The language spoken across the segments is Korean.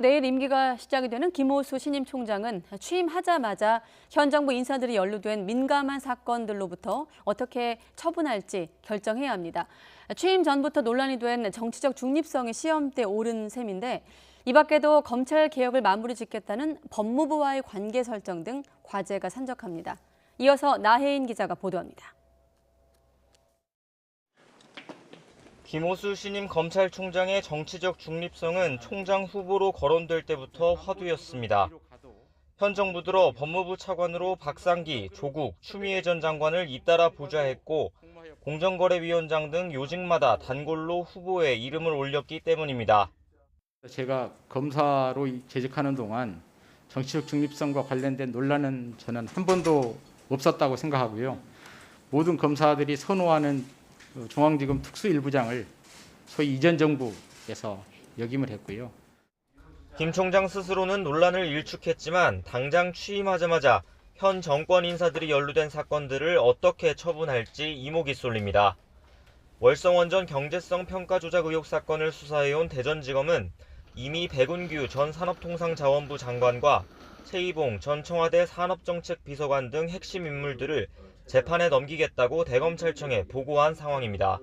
내일 임기가 시작이 되는 김호수 신임 총장은 취임하자마자 현 정부 인사들이 연루된 민감한 사건들로부터 어떻게 처분할지 결정해야 합니다. 취임 전부터 논란이 된 정치적 중립성이 시험대에 오른 셈인데 이 밖에도 검찰 개혁을 마무리 짓겠다는 법무부와의 관계 설정 등 과제가 산적합니다. 이어서 나혜인 기자가 보도합니다. 김호수 신임 검찰총장의 정치적 중립성은 총장 후보로 거론될 때부터 화두였습니다. 현 정부 들어 법무부 차관으로 박상기, 조국, 추미애 전 장관을 잇따라 보좌했고 공정거래위원장 등 요직마다 단골로 후보에 이름을 올렸기 때문입니다. 제가 검사로 재직하는 동안 정치적 중립성과 관련된 논란은 저는 한 번도 없었다고 생각하고요. 모든 검사들이 선호하는 중앙지검 특수일부장을 소위 이전 정부에서 역임을 했고요. 김 총장 스스로는 논란을 일축했지만 당장 취임하자마자 현 정권 인사들이 연루된 사건들을 어떻게 처분할지 이목이 쏠립니다. 월성원전 경제성 평가 조작 의혹 사건을 수사해온 대전지검은 이미 백운규 전 산업통상자원부 장관과 최이봉 전 청와대 산업정책비서관 등 핵심 인물들을 재판에 넘기겠다고 대검찰청에 보고한 상황입니다.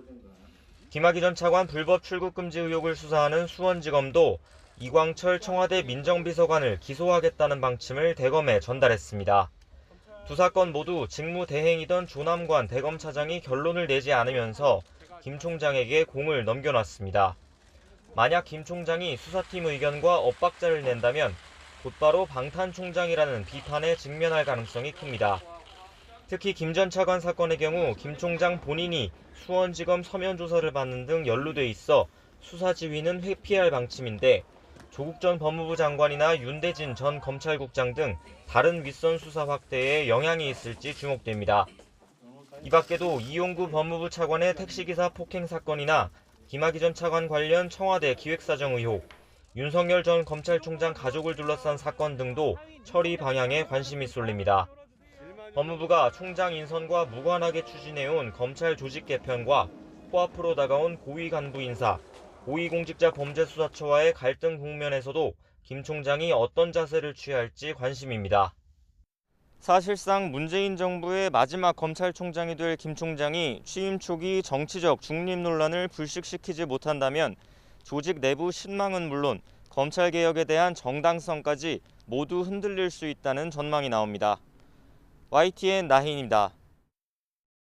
김학의 전 차관 불법 출국 금지 의혹을 수사하는 수원지검도 이광철 청와대 민정비서관을 기소하겠다는 방침을 대검에 전달했습니다. 두 사건 모두 직무대행이던 조남관 대검차장이 결론을 내지 않으면서 김 총장에게 공을 넘겨놨습니다. 만약 김 총장이 수사팀 의견과 엇박자를 낸다면 곧바로 방탄총장이라는 비판에 직면할 가능성이 큽니다. 특히 김 전 차관 사건의 경우 김 총장 본인이 수원지검 서면 조사를 받는 등 연루돼 있어 수사 지휘는 회피할 방침인데 조국 전 법무부 장관이나 윤대진 전 검찰국장 등 다른 윗선 수사 확대에 영향이 있을지 주목됩니다. 이 밖에도 이용구 법무부 차관의 택시기사 폭행 사건이나 김학의 전 차관 관련 청와대 기획사정 의혹, 윤석열 전 검찰총장 가족을 둘러싼 사건 등도 처리 방향에 관심이 쏠립니다. 법무부가 총장 인선과 무관하게 추진해온 검찰 조직 개편과 코앞으로 다가온 고위 간부 인사, 고위공직자범죄수사처와의 갈등 국면에서도 김 총장이 어떤 자세를 취할지 관심입니다. 사실상 문재인 정부의 마지막 검찰총장이 될 김 총장이 취임 초기 정치적 중립 논란을 불식시키지 못한다면 조직 내부 신망은 물론 검찰개혁에 대한 정당성까지 모두 흔들릴 수 있다는 전망이 나옵니다. YTN 나혜인입니다.